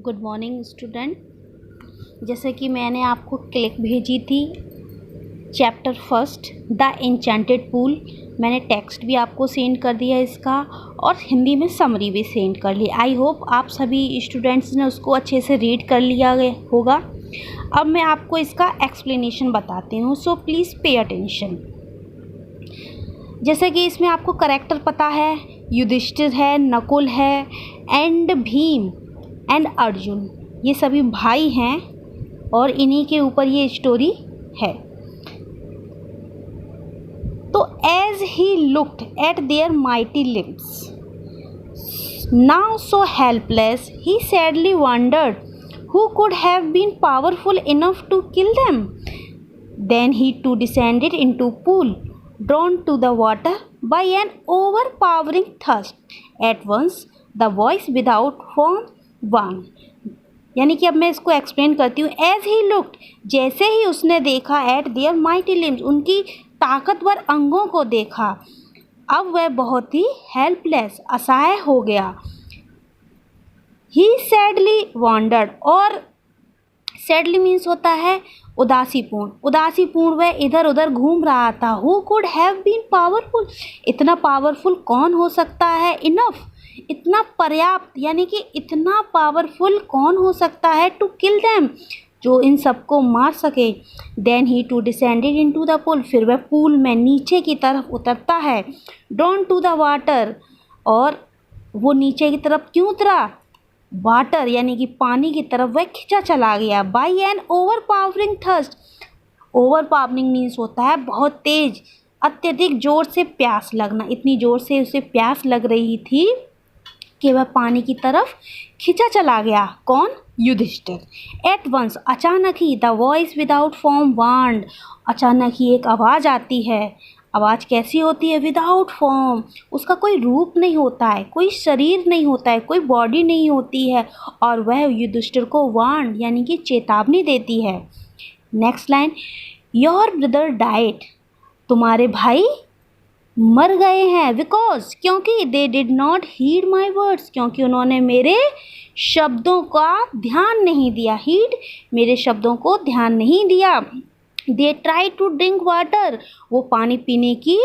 Good morning student. जैसे कि मैंने आपको क्लिक भेजी थी chapter first the enchanted pool. मैंने टेक्स्ट भी आपको सेंड कर दिया इसका और हिंदी में समरी भी सेंड कर ली। आई होप आप सभी स्टूडेंट्स ने उसको अच्छे से रीड कर लिया होगा। अब मैं आपको इसका एक्सप्लेनेशन बताती हूँ, सो प्लीज़ पे अटेंशन। जैसे कि इसमें आपको करेक्टर पता है, युधिष्ठिर है, नकुल है एंड भीम एंड अर्जुन, ये सभी भाई हैं और इन्हीं के ऊपर ये स्टोरी है। तो as he looked at their mighty limbs now so helpless he sadly wondered who could have been powerful enough to kill them. Then he too descended into pool, drawn to the water by an overpowering thirst. At once the voice without form warned. यानी कि अब मैं इसको explain करती हूँ। As he looked, जैसे ही उसने देखा, एट देयर माइटी लिम्स, उनकी ताकतवर अंगों को देखा, अब वह बहुत ही हेल्पलेस, असहाय हो गया। ही सैडली वॉन्डर्ड, और सैडली मीन्स होता है उदासीपूर्ण, उदासीपूर्ण वह इधर उधर घूम रहा था। Who could have been powerful, इतना पावरफुल कौन हो सकता है। इनफ, इतना पर्याप्त, यानी कि इतना पावरफुल कौन हो सकता है। टू किल देम, जो इन सबको मार सके। Then he too descended into the pool, फिर वह पूल में नीचे की तरफ उतरता है। ड्रॉन टू द वाटर, और वो नीचे की तरफ क्यों उतरा, वाटर यानी कि पानी की तरफ वह खिंचा चला गया। By an overpowering thirst, overpowering means होता है बहुत तेज, अत्यधिक जोर से प्यास लगना। इतनी जोर से उसे प्यास लग रही थी कि वह पानी की तरफ खिंचा चला गया। कौन, युधिष्ठिर। एट वंस, अचानक ही, the voice without form warned, अचानक ही एक आवाज़ आती है। आवाज़ कैसी होती है, विदाउट फॉर्म, उसका कोई रूप नहीं होता है, कोई शरीर नहीं होता है, कोई बॉडी नहीं होती है, और वह युधिष्ठिर को वार्न यानी कि चेतावनी देती है। Next line, your brother died, तुम्हारे भाई मर गए हैं। बिकॉज, क्योंकि, they did not heed my words, क्योंकि उन्होंने मेरे शब्दों का ध्यान नहीं दिया। हीड, मेरे शब्दों को ध्यान नहीं दिया। They try to drink water, वो पानी पीने की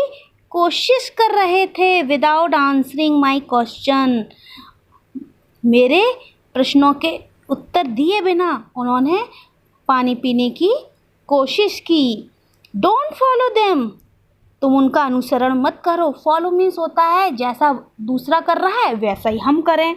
कोशिश कर रहे थे। विदाउट आंसरिंग माई क्वेश्चन, मेरे प्रश्नों के उत्तर दिए बिना उन्होंने पानी पीने की कोशिश की। डोंट फॉलो देम, तुम उनका अनुसरण मत करो। फॉलो मीन्स होता है जैसा दूसरा कर रहा है वैसा ही हम करें,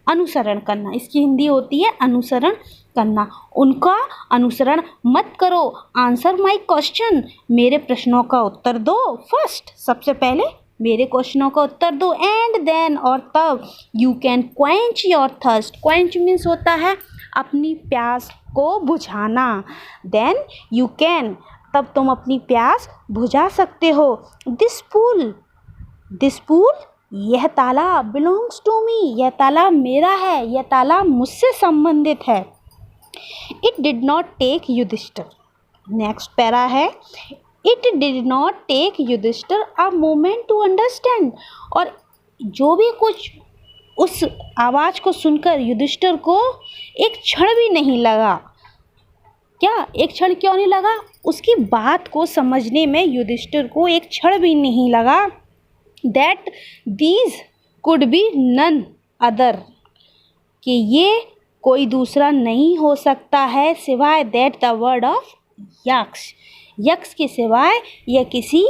अनुसरण करना, इसकी हिंदी होती है अनुसरण करना। उनका अनुसरण मत करो। आंसर माई क्वेश्चन, मेरे प्रश्नों का उत्तर दो। फर्स्ट, सबसे पहले मेरे क्वेश्चनों का उत्तर दो। एंड देन, और तब, you can quench your thirst, quench means होता है अपनी प्यास को बुझाना। देन यू कैन, तब तुम अपनी प्यास बुझा सकते हो। दिस पूल, दिस पूल, यह तालाब, बिलोंग्स टू मी, यह तालाब मेरा है, यह तालाब मुझसे संबंधित है। It did not take Yudhishthir, next para है, it did not take Yudhishthir a moment to understand, और जो भी कुछ उस आवाज़ को सुनकर युधिष्ठिर को एक क्षण भी नहीं लगा। क्या, एक क्षण क्यों नहीं लगा, उसकी बात को समझने में युधिष्ठिर को एक क्षण भी नहीं लगा। That these could be none other, कि ये कोई दूसरा नहीं हो सकता है सिवाय, दैट द वर्ड ऑफ यक्ष, यक्ष के सिवाय यह किसी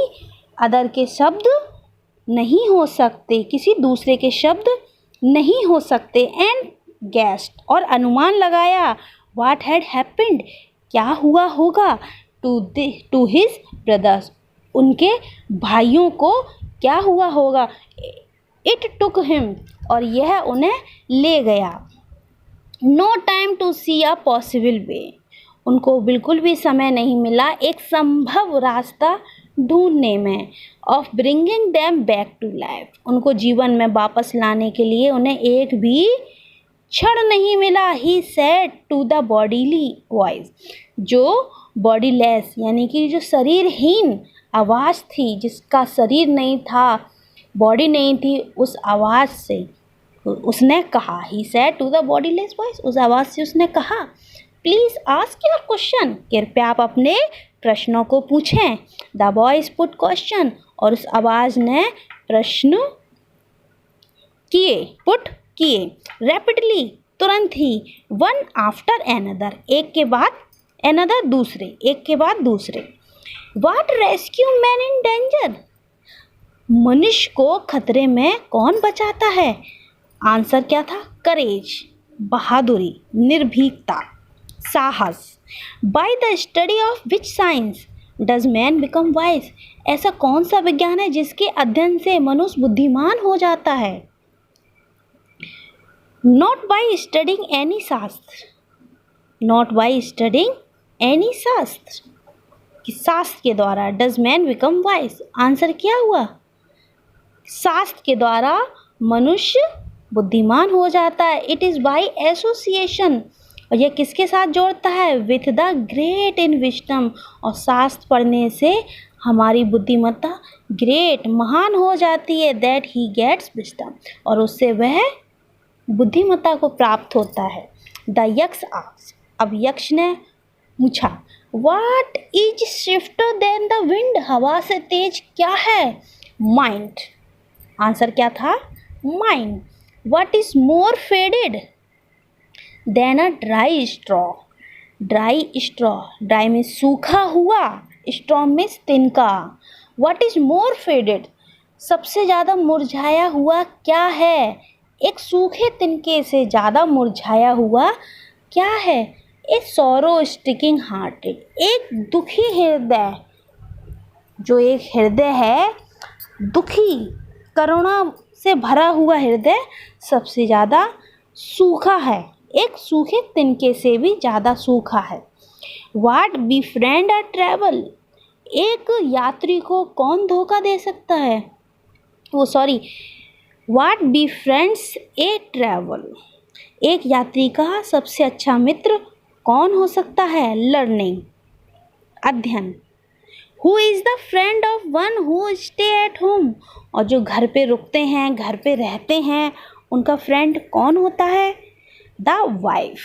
अदर के शब्द नहीं हो सकते, किसी दूसरे के शब्द नहीं हो सकते। एंड गेस्ट, और अनुमान लगाया, व्हाट हैड हैपेंड, क्या हुआ होगा, टू हिज ब्रदर्स, उनके भाइयों को क्या हुआ होगा। इट टुक हिम, और यह उन्हें ले गया। No time to see a possible way, उनको बिल्कुल भी समय नहीं मिला एक संभव रास्ता ढूंढने में। Of bringing them back to life, उनको जीवन में वापस लाने के लिए उन्हें एक भी क्षण नहीं मिला। He said to the bodily voice, जो बॉडीलेस यानी कि जो शरीरहीन आवाज़ थी, जिसका शरीर नहीं था, बॉडी नहीं थी, उस आवाज़ से उसने कहा, he said to the bodiless voice, उस आवाज़ से उसने कहा, प्लीज़ आस्क योर क्वेश्चन, कृपया आप अपने प्रश्नों को पूछें। द वॉइस पुट क्वेश्चन, और उस आवाज़ ने प्रश्न किए रैपिडली, तुरंत ही, वन आफ्टर एनदर, एक के बाद एनदर, दूसरे, एक के बाद दूसरे। What rescue man in danger, मनुष्य को खतरे में कौन बचाता है? आंसर क्या था? करेज, बहादुरी, निर्भीकता, साहस। By the study of which science does man become wise, ऐसा कौन सा विज्ञान है जिसके अध्ययन से मनुष्य बुद्धिमान हो जाता है? नॉट बाय स्टडिंग एनी शास्त्र, नॉट बाय स्टडिंग एनी शास्त्र, कि शास्त्र के द्वारा। Does man become wise, answer क्या हुआ? शास्त्र के द्वारा मनुष्य बुद्धिमान हो जाता है। इट इज़ बाय एसोसिएशन, और यह किसके साथ जोड़ता है? With the great in wisdom, और शास्त्र पढ़ने से हमारी बुद्धिमत्ता ग्रेट, महान हो जाती है। दैट ही गेट्स विजडम, और उससे वह बुद्धिमत्ता को प्राप्त होता है। द यक्ष आस्क्ड, अब यक्ष ने पूछा, what is swifter than the wind, हवा से तेज क्या है? माइंड, आंसर क्या था? Mind. What is more faded than a dry straw, dry straw, dry में सूखा हुआ, स्ट्रॉ में तिनका। व्हाट इज मोर फेडेड, सबसे ज़्यादा मुरझाया हुआ क्या है? एक सूखे तिनके से ज़्यादा मुरझाया हुआ क्या है? ए सॉरो स्टिकिंग हार्टेड, एक दुखी हृदय, जो एक हृदय है दुखी, करुणा से भरा हुआ हृदय सबसे ज़्यादा सूखा है, एक सूखे तिनके से भी ज़्यादा सूखा है। व्हाट बिफ्रेंड अ ट्रैवल, एक यात्री को कौन धोखा दे सकता है? व्हाट बिफ्रेंड्स ए ट्रैवल, एक यात्री का सबसे अच्छा मित्र कौन हो सकता है? लर्निंग, अध्ययन। Who is the friend of one who stay at home, और जो घर पे रुकते हैं, घर पे रहते हैं, उनका फ्रेंड कौन होता है? The wife.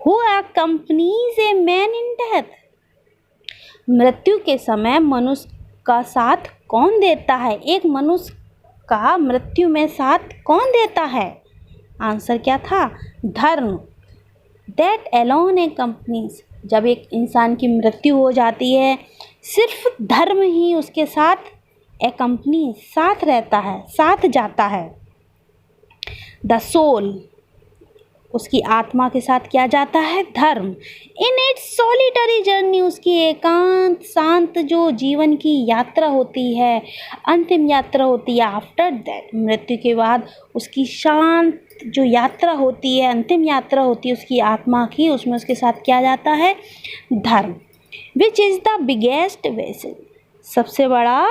Who accompanies a man in death, मृत्यु के समय मनुष्य का साथ कौन देता है? एक मनुष्य का मृत्यु में साथ कौन देता है? आंसर क्या था? धर्म। दैट अलोन ए कंपनीज, जब एक इंसान की मृत्यु हो जाती है, सिर्फ धर्म ही उसके साथ ए कंपनी, साथ रहता है, साथ जाता है। द सोल, उसकी आत्मा के साथ क्या जाता है? धर्म। इन इट्स सॉलिटरी जर्नी, उसकी एकांत शांत जो जीवन की यात्रा होती है, अंतिम यात्रा होती है। आफ्टर दैट, मृत्यु के बाद उसकी शांत जो यात्रा होती है, अंतिम यात्रा होती है उसकी आत्मा की, उसमें उसके साथ क्या जाता है? धर्म। Which is the biggest vessel, सबसे बड़ा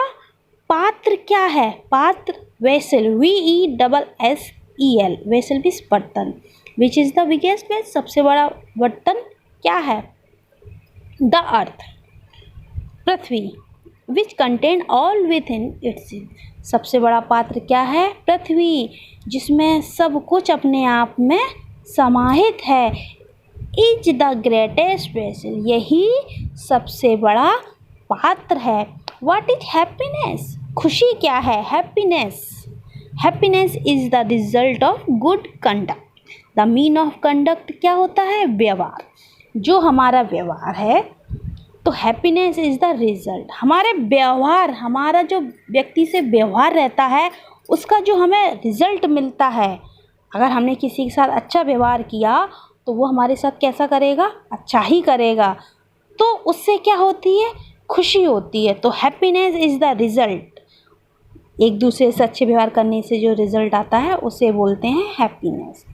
पात्र क्या है? पात्र, वेसल, VESSEL, वेसल भी बर्तन। Which is the biggest vessel, सबसे बड़ा बर्तन क्या है? The earth, Prithvi. Which contain all with in its, सबसे बड़ा पात्र क्या है? पृथ्वी, जिसमें सब कुछ अपने आप में समाहित है। इज द ग्रेटेस्ट वेसल, यही सबसे बड़ा पात्र है। व्हाट इज हैप्पीनेस, खुशी क्या है? Happiness is the result of good conduct. The mean of conduct क्या होता है? व्यवहार, जो हमारा व्यवहार है, तो हैप्पीनेस इज़ द रिजल्ट, हमारे व्यवहार, हमारा जो व्यक्ति से व्यवहार रहता है उसका जो हमें रिजल्ट मिलता है। अगर हमने किसी के साथ अच्छा व्यवहार किया तो वो हमारे साथ कैसा करेगा? अच्छा ही करेगा, तो उससे क्या होती है? खुशी होती है। तो हैप्पीनेस इज़ द रिज़ल्ट, एक दूसरे से अच्छे व्यवहार करने से जो रिज़ल्ट आता है उसे बोलते हैं हैप्पीनेस,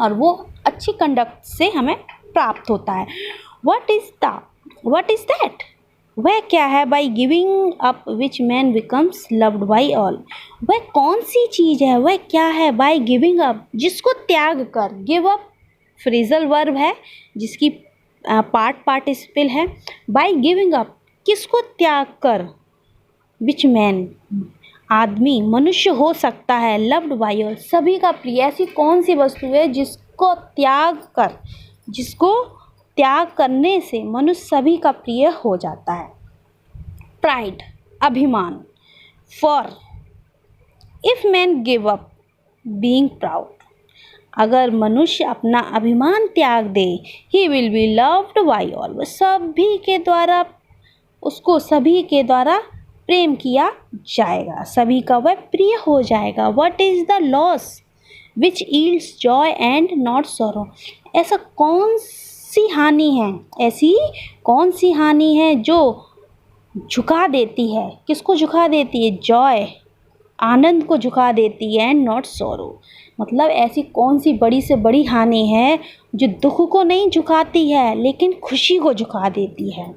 और वो अच्छी कंडक्ट से हमें प्राप्त होता है। व्हाट इज़ दैट, वह क्या है? By giving up which man becomes loved by all, वह कौन सी चीज़ है? वह क्या है? बाई गिविंग अप, जिसको त्याग कर। गिव अप फ्रेजल वर्ब है जिसकी पार्टिसिपल है। बाई गिविंग अप, किसको त्याग कर? विच मैन, आदमी मनुष्य हो सकता है लव्ड बाय ऑल, सभी का प्रिय। ऐसी कौन सी वस्तु है जिसको त्याग करने से मनुष्य सभी का प्रिय हो जाता है? प्राइड, अभिमान। For if man give up being proud, अगर मनुष्य अपना अभिमान त्याग दे, he will be loved by all, वह सभी के द्वारा प्रेम किया जाएगा, सभी का वह प्रिय हो जाएगा। What is the loss which yields Joy and not sorrow, ऐसी कौन सी हानि है जो झुका देती है? किसको झुका देती है? जॉय, आनंद को झुका देती है, एंड नॉट सॉरो, मतलब ऐसी कौन सी बड़ी से बड़ी हानि है जो दुख को नहीं झुकाती है लेकिन खुशी को झुका देती है?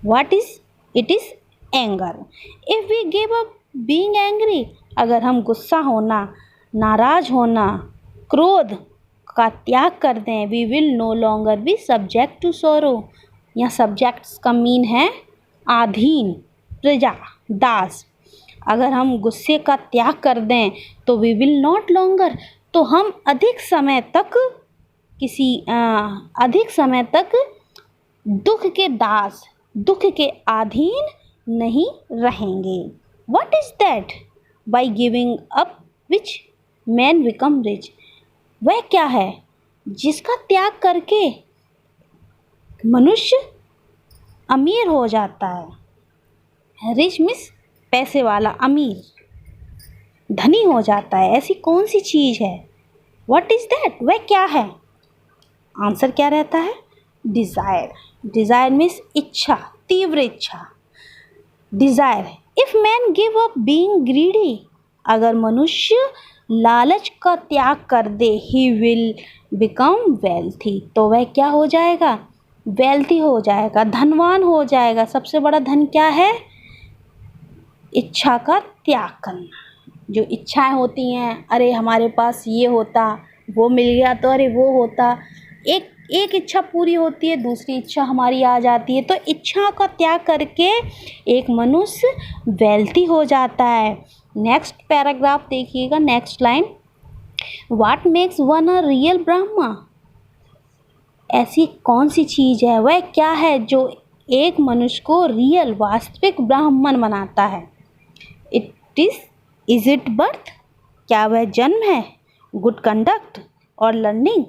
What is it? Is anger. If we give up being angry, अगर हम गुस्सा होना, नाराज होना, क्रोध का त्याग कर दें, we will no longer be subject to sorrow, या सब्जेक्ट्स का मीन है अधीन, प्रजा, दास। अगर हम गुस्से का त्याग कर दें तो वी विल नॉट लॉन्गर, तो हम अधिक समय तक दुख के दास, दुख के अधीन नहीं रहेंगे। What is that by giving up which man become rich, वह क्या है जिसका त्याग करके मनुष्य अमीर हो जाता है? रिच मीन्स पैसे वाला, अमीर, धनी हो जाता है। ऐसी कौन सी चीज़ है? व्हाट इज दैट, वह क्या है? आंसर क्या रहता है? डिज़ायर। डिज़ायर मीन्स इच्छा, तीव्र इच्छा, desire. If man give up being greedy, अगर मनुष्य लालच का त्याग कर दे, ही विल बिकम वेल्थी, तो वह क्या हो जाएगा? वेल्थी हो जाएगा, धनवान हो जाएगा। सबसे बड़ा धन क्या है? इच्छा का त्याग करना। जो इच्छाएं होती हैं, अरे हमारे पास ये होता, वो मिल गया तो अरे वो होता, एक इच्छा पूरी होती है, दूसरी इच्छा हमारी आ जाती है। तो इच्छा का त्याग करके एक मनुष्य वेल्थी हो जाता है। नेक्स्ट पैराग्राफ देखिएगा, next line, what makes one a real Brahma, ऐसी कौन सी चीज़ है, वह क्या है जो एक मनुष्य को रियल, वास्तविक ब्राह्मण बनाता है? इज इट बर्थ, क्या वह जन्म है? गुड कंडक्ट और लर्निंग,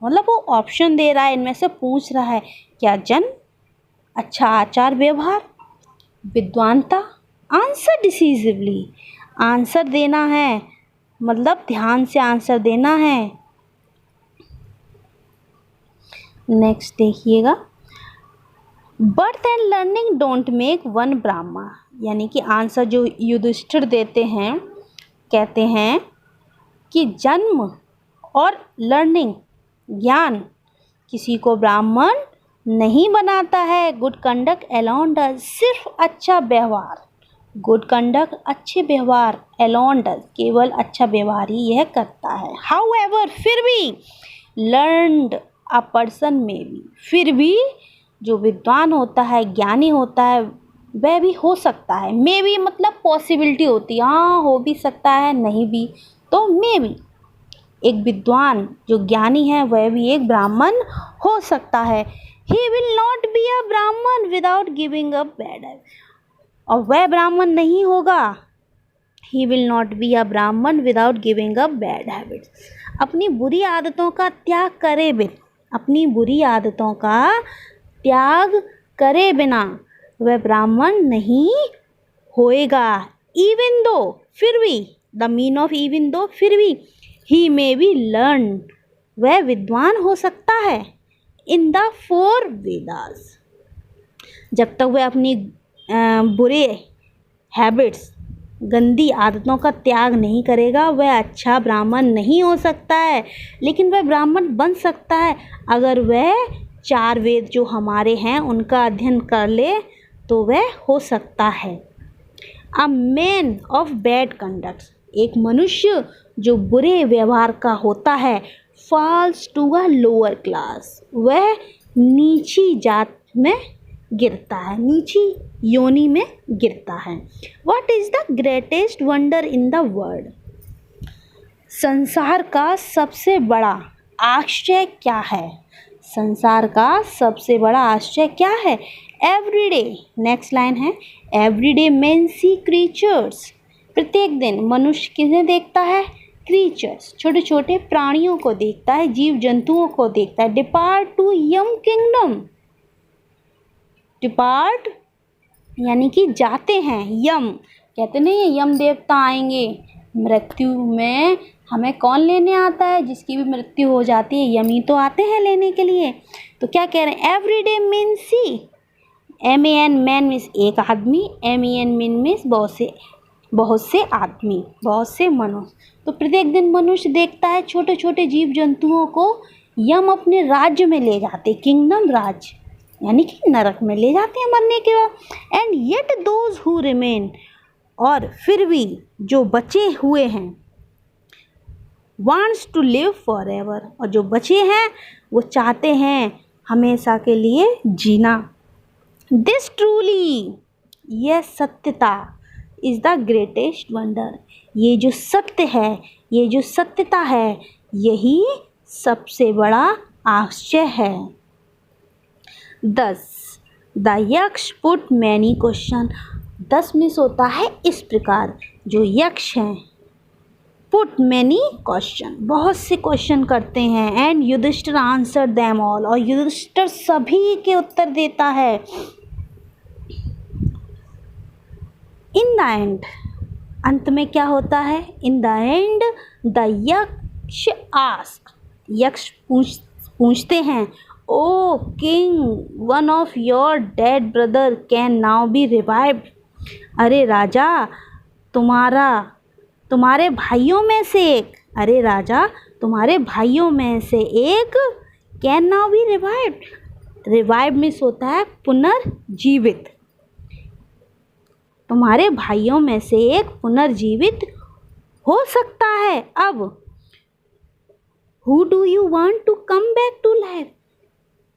मतलब वो ऑप्शन दे रहा है, इनमें से पूछ रहा है, क्या जन्म, अच्छा आचार व्यवहार, विद्वानता? आंसर डिसिसिवली, आंसर देना है, मतलब ध्यान से आंसर देना है। नेक्स्ट देखिएगा, birth and learning don't make one ब्राह्मण, यानी कि आंसर जो युधिष्ठिर देते हैं, कहते हैं कि जन्म और लर्निंग, ज्ञान, किसी को ब्राह्मण नहीं बनाता है। गुड कंडक्ट अलोन डज, सिर्फ अच्छा व्यवहार, गुड कंडक्ट अच्छे व्यवहार, अलोन डज, केवल अच्छा व्यवहार ही यह करता है। हाउएवर, फिर भी, लर्नड अ पर्सन में भी, फिर भी जो विद्वान होता है, ज्ञानी होता है, वह भी हो सकता है। मे भी मतलब पॉसिबिलिटी होती है, हाँ हो भी सकता है, नहीं भी, तो मे भी एक विद्वान जो ज्ञानी है वह भी एक ब्राह्मण हो सकता है। He will not be a Brahmin without giving up bad habit, और वह ब्राह्मण नहीं होगा, he will not be a Brahmin without giving up bad habits, अपनी बुरी आदतों का त्याग करे बिना, अपनी बुरी आदतों का त्याग करे बिना वह ब्राह्मण नहीं होएगा। इवन दो, फिर भी, the mean of even though, फिर भी, ही मे बी लर्न, वह विद्वान हो सकता है। इन द 4 वेदास, जब तक वह अपनी बुरे हैबिट्स, गंदी आदतों का त्याग नहीं करेगा, वह अच्छा ब्राह्मण नहीं हो सकता है। लेकिन वह ब्राह्मण बन सकता है अगर वह 4 वेद जो हमारे हैं उनका अध्ययन कर ले, तो वह हो सकता है। A man of bad conduct, एक मनुष्य जो बुरे व्यवहार का होता है, falls to a lower class, वह नीची जात में गिरता है, नीची योनि में गिरता है। What is the greatest wonder in the world? संसार का सबसे बड़ा आश्चर्य क्या है? संसार का सबसे बड़ा आश्चर्य क्या है? एवरीडे, नेक्स्ट लाइन है, एवरीडे मैन सी क्रीचर्स, प्रत्येक दिन मनुष्य किन्हें देखता है? क्रीचर्स, छोटे छोटे प्राणियों को देखता है, जीव जंतुओं को देखता है। Depart to Yama kingdom, depart यानी कि जाते हैं, यम कहते नहीं, यम देवता आएंगे, मृत्यु में हमें कौन लेने आता है? जिसकी भी मृत्यु हो जाती है, यमी तो आते हैं लेने के लिए। तो क्या कह रहे हैं? एवरीडे मीन सी, MAN मैन मीन्स एक आदमी, MEN मीन्स बहुत से आदमी, बहुत से मनुष्य। तो प्रत्येक दिन मनुष्य देखता है छोटे छोटे जीव जंतुओं को यम अपने राज्य में ले जाते, किंगडम राज्य यानी कि नरक में ले जाते हैं मरने के बाद। And yet those who remain, और फिर भी जो बचे हुए हैं, wants to live forever, और जो बचे हैं वो चाहते हैं हमेशा के लिए जीना। दिस ट्रूली, यह सत्यता, इज़ द ग्रेटेस्ट वंडर, ये जो सत्य है, ये जो सत्यता है, यही सबसे बड़ा आश्चर्य है। 10 द यक्ष पुट मैनी क्वेश्चन, 10 मिस होता है इस प्रकार, जो यक्ष हैं पुट मैनी क्वेश्चन, बहुत से क्वेश्चन करते हैं। And Yudhishthira answer them all, और युधिष्ठिर सभी के उत्तर देता है। इन द एंड, अंत में क्या होता है? In the end the Yaksha ask, Yaksha पूछते हैं, O king, one of your dead brother can now be revived, अरे राजा, तुम्हारे भाइयों में से एक, अरे राजा तुम्हारे भाइयों में से एक can now be revived, revive means होता है पुनर्जीवित, तुम्हारे भाइयों में से एक पुनर्जीवित हो सकता है अब। Who do you want to come back to life,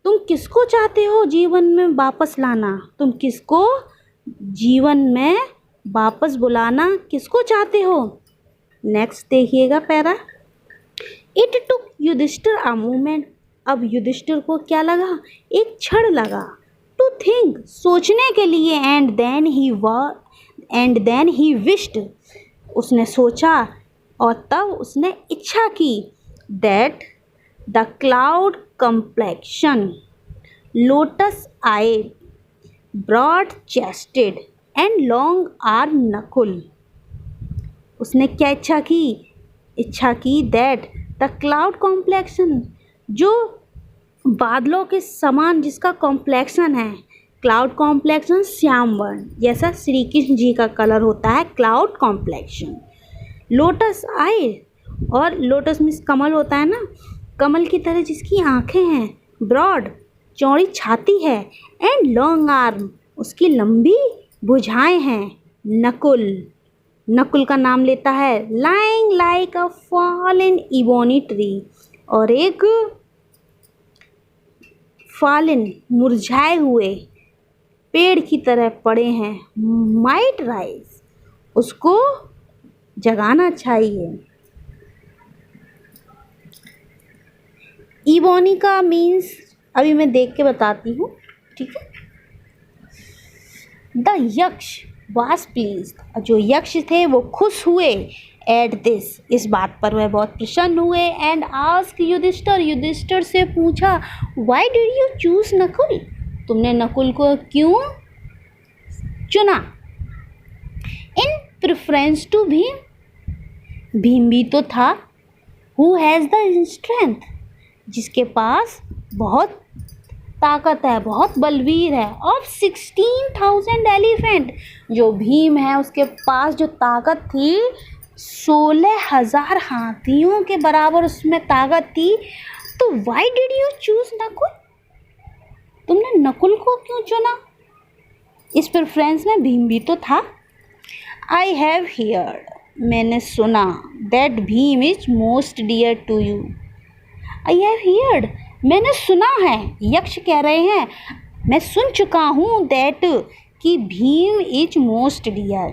तुम किसको चाहते हो जीवन में वापस लाना? तुम किसको जीवन में वापस बुलाना किसको चाहते हो? नेक्स्ट देखिएगा para. It took Yudhishthira a moment, अब युधिष्ठिर को क्या लगा? एक क्षण लगा, टू थिंक, सोचने के लिए। एंड देन ही विश्ड, उसने सोचा और तब उसने इच्छा की। That the cloud complexion, lotus eyed, broad chested and long arm Nakul, उसने क्या इच्छा की? इच्छा की दैट द क्लाउड कॉम्प्लेक्शन, जो बादलों के समान जिसका कॉम्प्लेक्शन है, क्लाउड कॉम्प्लेक्शन श्याम वर्ण, जैसा श्री कृष्ण जी का कलर होता है क्लाउड कॉम्प्लेक्शन। लोटस आई, और लोटस मीन्स कमल होता है ना, कमल की तरह जिसकी आँखें हैं, ब्रॉड चौड़ी छाती है, एंड लॉन्ग आर्म, उसकी लंबी भुजाएं हैं, नकुल, नकुल का नाम लेता है, लाइंग लाइक अ फॉलन इबोनी ट्री, और एक फॉलन मुरझाए हुए पेड़ की तरह पड़े हैं, माइट राइज, उसको जगाना चाहिए। इबोनी का मीन्स अभी मैं देख के बताती हूँ, ठीक है। द यक्ष वाज प्लीज्ड, जो यक्ष थे वो खुश हुए, एट दिस, इस बात पर वह बहुत प्रसन्न हुए। एंड आस्क युधिष्ठिर, युधिष्ठिर से पूछा, why did you choose Nakul, तुमने नकुल को क्यों चुना? इन प्रेफरेंस टू भीम, भीम भी तो था, हु हैज़ द स्ट्रेंथ, जिसके पास बहुत ताकत है, बहुत बलवीर है, ऑफ 16,000 एलिफेंट, जो भीम है उसके पास जो ताकत थी 16,000 हाथियों के बराबर उसमें ताकत थी। तो why did you choose Nakul, तुमने नकुल को क्यों चुना? इस प्रेफरेंस में भीम भी तो था। आई हैव हियर्ड, मैंने सुना, that Bhim is most dear to you. I have heard, मैंने सुना है, यक्ष कह रहे हैं, मैं सुन चुका हूँ दैट कि भीम इज मोस्ट डियर,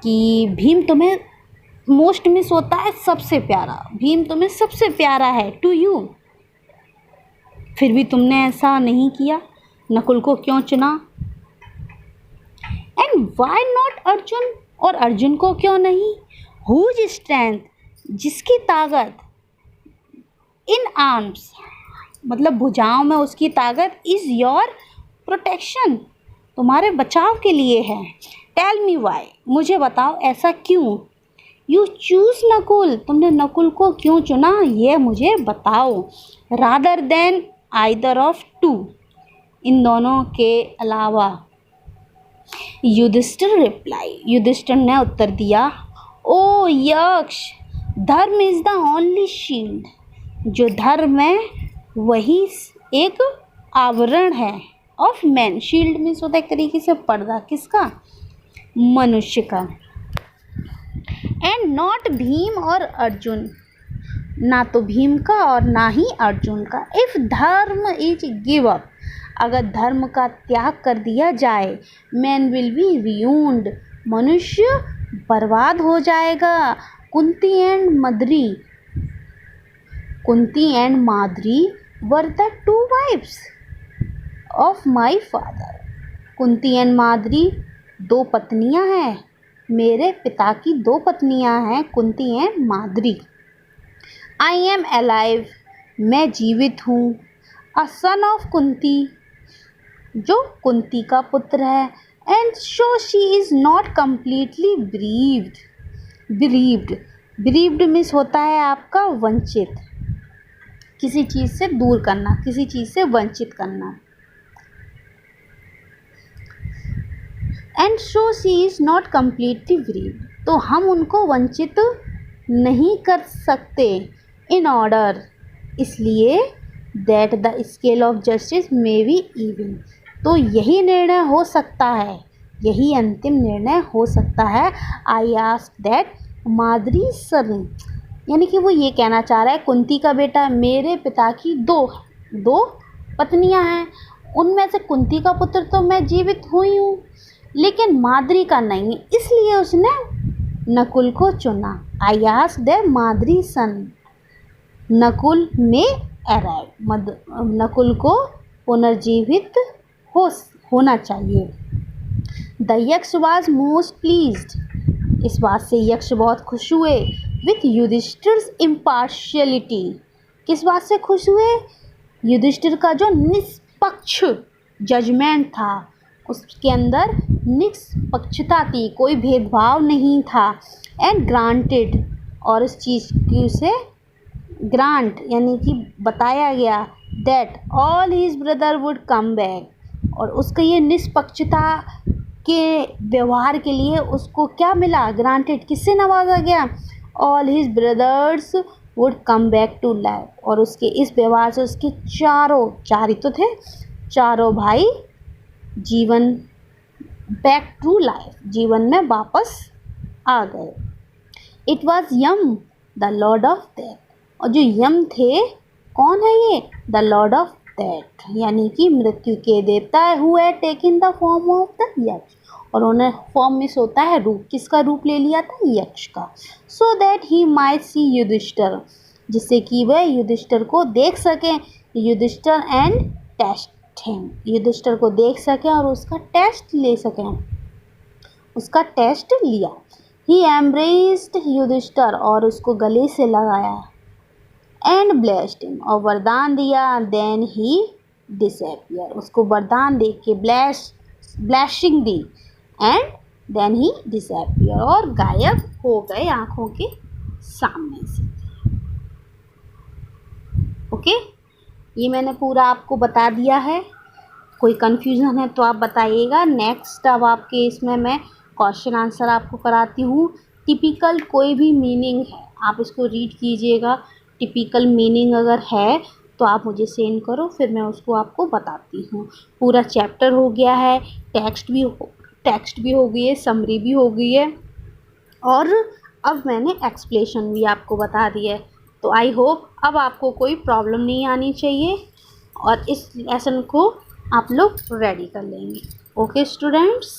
कि भीम तुम्हें मोस्ट मिस होता है सबसे प्यारा, भीम तुम्हें सबसे प्यारा है टू यू। फिर भी तुमने ऐसा नहीं किया, नकुल को क्यों चुना? एंड वाई नॉट अर्जुन, और अर्जुन को क्यों नहीं? हुज स्ट्रेंथ, जिसकी ताकत, इन आर्म्स मतलब भुजाओं में उसकी ताकत, इज़ योर प्रोटेक्शन, तुम्हारे बचाव के लिए है। टेल मी वाई, मुझे बताओ ऐसा क्यों? यू चूज़ नकुल, तुमने नकुल को क्यों चुना, ये मुझे बताओ। Rather than either of two, इन दोनों के अलावा। युधिष्ठिर रिप्लाई, युधिष्ठिर ने उत्तर दिया, ओ यक्ष, धर्म इज द ओनली शील्ड, जो धर्म है वही एक आवरण है। ऑफ मैन, शील्ड मीन्स होता है एक तरीके से पर्दा, किसका? मनुष्य का। एंड नॉट भीम और अर्जुन, ना तो भीम का और ना ही अर्जुन का। इफ धर्म इज गिव अप, अगर धर्म का त्याग कर दिया जाए, मैन विल बी ruined, मनुष्य बर्बाद हो जाएगा। Kunti and Madri were the two wives of my father. Kunti and Madri दो पत्नियां हैं, मेरे पिता की दो पत्नियां हैं, Kunti and Madri. I am alive, मैं जीवित हूँ। अ सन ऑफ कुंती, जो कुंती का पुत्र है। And so she is not completely bereaved means होता है आपका वंचित, किसी चीज़ से दूर करना, किसी चीज़ से वंचित करना। And so she is not completely bereaved, तो हम उनको वंचित नहीं कर सकते। इन ऑर्डर, इसलिए that the scale of justice may be even, तो यही निर्णय हो सकता है, यही अंतिम निर्णय हो सकता है। आई आस्क दैट माद्री सन, यानी कि वो ये कहना चाह रहा है, कुंती का बेटा, मेरे पिता की दो पत्नियां हैं, उनमें से कुंती का पुत्र तो मैं जीवित हुई हूँ, लेकिन माद्री का नहीं है, इसलिए उसने नकुल को चुना। आई आस्क दैट माद्री सन नकुल में अराइव, नकुल को पुनर्जीवित होना चाहिए। द यक्ष वॉज मोस्ट प्लीज्ड, इस बात से यक्ष बहुत खुश हुए। विथ युधिष्ठिर्स इम्पार्शियलिटी, किस बात से खुश हुए? युधिष्ठिर का जो निष्पक्ष जजमेंट था, उसके अंदर निष्पक्षता थी, कोई भेदभाव नहीं था। एंड ग्रांटेड, और इस चीज़ की उसे ग्रांट यानी कि बताया गया, that all his brother would come back, और उसका ये निष्पक्षता के व्यवहार के लिए उसको क्या मिला? ग्रांटेड, किससे नवाजा गया? All his brothers would come back to life, और उसके इस व्यवहार से उसके चार ही तो थे, चारों भाई जीवन बैक टू लाइफ, जीवन में वापस आ गए। It was Yama the lord of death, और जो यम थे कौन है ये? द लॉर्ड ऑफ डेथ, यानी कि मृत्यु के देवता है। Who had taken the form of the यक्ष, और उन्हें फॉर्म मिस होता है रूप, किसका रूप ले लिया था? यक्ष का। So that he might see Yudhishthira, जिससे कि वह युधिष्ठिर को देख सकें। Yudhishthira and test him, Yudhishthira को देख सकें और उसका टेस्ट ले सकें, उसका टेस्ट लिया। ही एम्ब्रेस्ड युधिष्ठिर, और उसको गले से लगाया। एंड ब्लेस्ड हिम, और वरदान दिया। देन ही डिसअपियर, उसको वरदान दे के ब्लेसिंग दी। एंड देन ही डिसअपियर, और गायब हो गए आँखों के सामने से। ओके, ये मैंने पूरा आपको बता दिया है। कोई कन्फ्यूज़न है तो आप बताइएगा। नेक्स्ट अब आपके इसमें मैं क्वेश्चन आंसर आपको कराती हूँ। टिपिकल कोई भी मीनिंग है आप इसको रीड कीजिएगा, टिपिकल मीनिंग अगर है तो आप मुझे सेंड करो, फिर मैं उसको आपको बताती हूँ। पूरा चैप्टर हो गया है, टेक्स्ट भी हो गई है, समरी भी हो गई है, और अब मैंने एक्सप्लेनेशन भी आपको बता दी है। तो आई होप अब आपको कोई प्रॉब्लम नहीं आनी चाहिए, और इस लेसन को आप लोग रेडी कर लेंगे। Okay students.